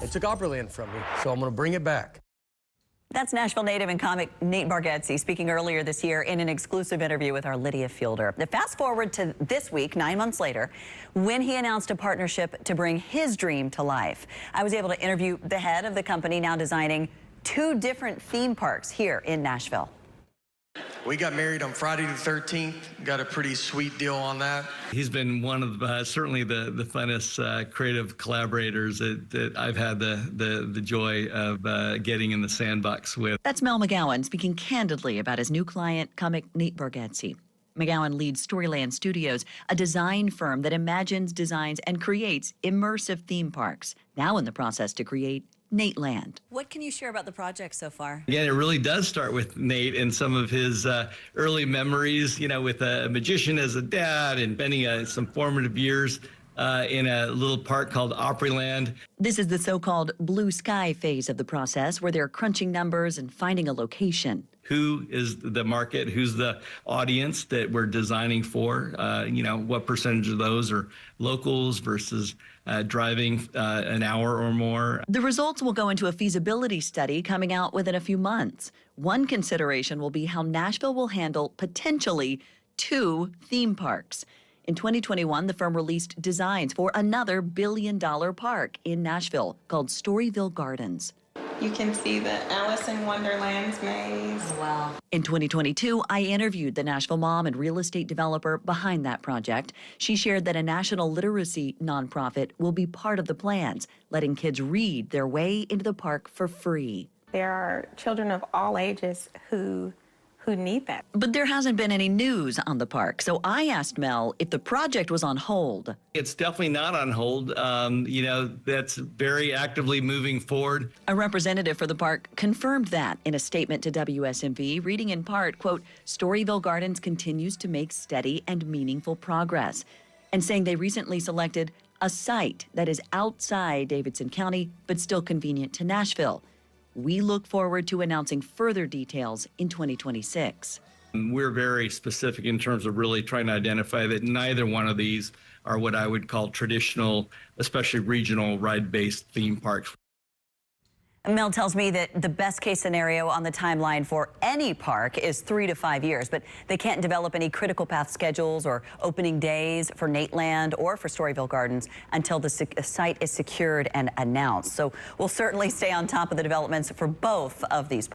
They took Opryland from me, so I'm going to bring it back. That's Nashville native and comic Nate Bargatze speaking earlier this year in an exclusive interview with our Lydia Fielder. Now, fast forward to this week, 9 months later, when he announced a partnership to bring his dream to life. I was able to interview the head of the company now designing 2 different theme parks here in Nashville. We got married on Friday the 13th. Got a pretty sweet deal on that. He's been one of certainly the funnest creative collaborators that I've had the joy of getting in the sandbox with. That's Mel McGowan speaking candidly about his new client, comic Nate Bargatze. McGowan leads Storyland Studios, a design firm that imagines, designs, and creates immersive theme parks, now in the process to create Nateland. What can you share about the project so far? Again, it really does start with Nate and some of his early memories, you know, with a magician as a dad and spending some formative years in a little park called Opryland. This is the so-called blue sky phase of the process, where they're crunching numbers and finding a location. Who is the market? Who's the audience that we're designing for? You know, what percentage of those are locals versus driving an hour or more? The results will go into a feasibility study coming out within a few months. One consideration will be how Nashville will handle potentially 2 theme parks. In 2021, the firm released designs for another billion-dollar park in Nashville called Storyville Gardens. You can see the Alice in Wonderland's maze. Wow. In 2022, I interviewed the Nashville mom and real estate developer behind that project. She shared that a national literacy nonprofit will be part of the plans, letting kids read their way into the park for free. There are children of all ages who need that. But there hasn't been any news on the park, so I asked Mel if the project was on hold. It's definitely not on hold. You know, that's very actively moving forward. A representative for the park confirmed that in a statement to WSMV, reading in part, quote, Storyville Gardens continues to make steady and meaningful progress, and saying they recently selected a site that is outside Davidson County, but still convenient to Nashville. We look forward to announcing further details in 2026. We're very specific in terms of really trying to identify that neither one of these are what I would call traditional, especially regional ride-based theme parks. Mel tells me that the best case scenario on the timeline for any park is 3 to 5 years, but they can't develop any critical path schedules or opening days for Nateland or for Storyville Gardens until the site is secured and announced. So we'll certainly stay on top of the developments for both of these